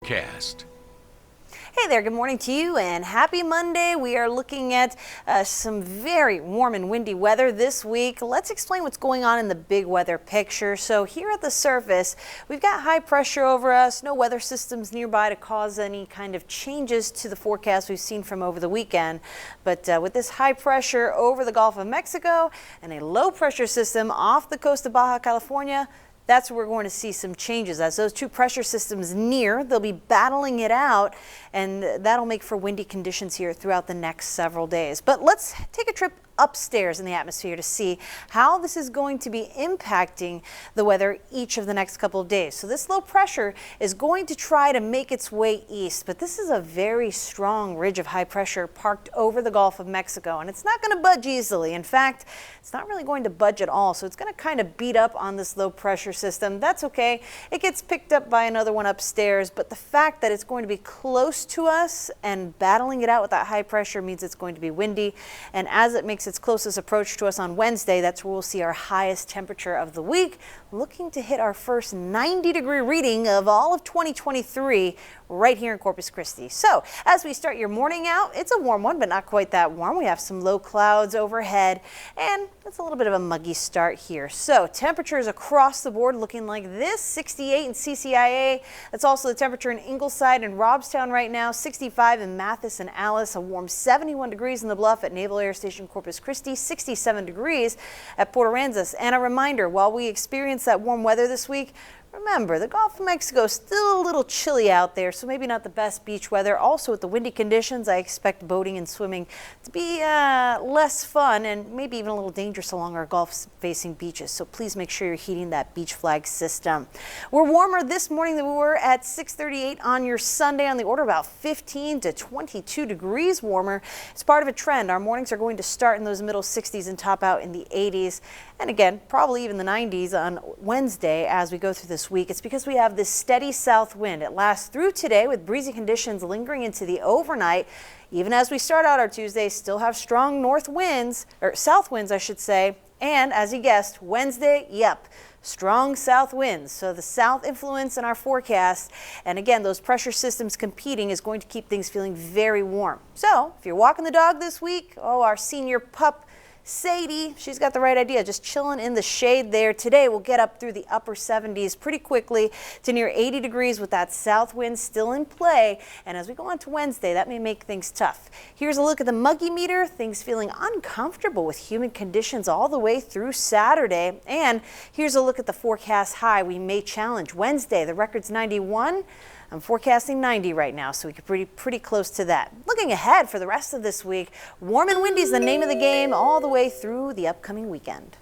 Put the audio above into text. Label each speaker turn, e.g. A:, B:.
A: forecast.
B: Hey there, good morning to you and happy Monday. We are looking at some very warm and windy weather this week. Let's explain what's going on in the big weather picture. So here at the surface, we've got high pressure over us, no weather systems nearby to cause any kind of changes to the forecast we've seen from over the weekend. But with this high pressure over the Gulf of Mexico and a low pressure system off the coast of Baja California, that's where we're going to see some changes. As those two pressure systems near, they'll be battling it out, and that'll make for windy conditions here throughout the next several days. But let's take a trip upstairs in the atmosphere to see how this is going to be impacting the weather each of the next couple of days. So this low pressure is going to try to make its way east, but this is a very strong ridge of high pressure parked over the Gulf of Mexico, and it's not going to budge easily. In fact, it's not really going to budge at all, so it's going to kind of beat up on this low pressure system. That's okay. It gets picked up by another one upstairs, but the fact that it's going to be close to us and battling it out with that high pressure means it's going to be windy, and as it makes its closest approach to us on Wednesday, that's where we'll see our highest temperature of the week, looking to hit our first 90-degree reading of all of 2023 right here in Corpus Christi. So as we start your morning out, it's a warm one, but not quite that warm. We have some low clouds overhead, and it's a little bit of a muggy start here. So temperatures across the board looking like this: 68 in CCIA. That's also the temperature in Ingleside and Robstown right now, 65 in Mathis and Alice, a warm 71 degrees in the Bluff at Naval Air Station Corpus Christi, 67 degrees at Port Aransas. And a reminder, while we experience that warm weather this week, remember, the Gulf of Mexico is still a little chilly out there, so maybe not the best beach weather. Also, with the windy conditions, I expect boating and swimming to be less fun and maybe even a little dangerous along our Gulf-facing beaches. So please make sure you're heating that beach flag system. We're warmer this morning than we were at 6:38 on your Sunday, on the order about 15 to 22 degrees warmer. It's part of a trend. Our mornings are going to start in those middle 60s and top out in the 80s. And again, probably even the 90s on Wednesday as we go through this week. It's because we have this steady south wind. It lasts through today with breezy conditions lingering into the overnight. Even as we start out our Tuesday, still have strong north winds, or south winds, I should say. And as you guessed, Wednesday, yep, strong south winds. So the south influence in our forecast, and again, those pressure systems competing, is going to keep things feeling very warm. So if you're walking the dog this week, our senior pup Sadie, she's got the right idea, just chilling in the shade there. Today we'll get up through the upper 70s pretty quickly to near 80 degrees with that south wind still in play. And as we go on to Wednesday, that may make things tough. Here's a look at the muggy meter, things feeling uncomfortable with humid conditions all the way through Saturday. And here's a look at the forecast high we may challenge Wednesday. The record's 91. I'm forecasting 90 right now, so we could be pretty close to that. Looking ahead for the rest of this week, warm and windy is the name of the game all the way through the upcoming weekend.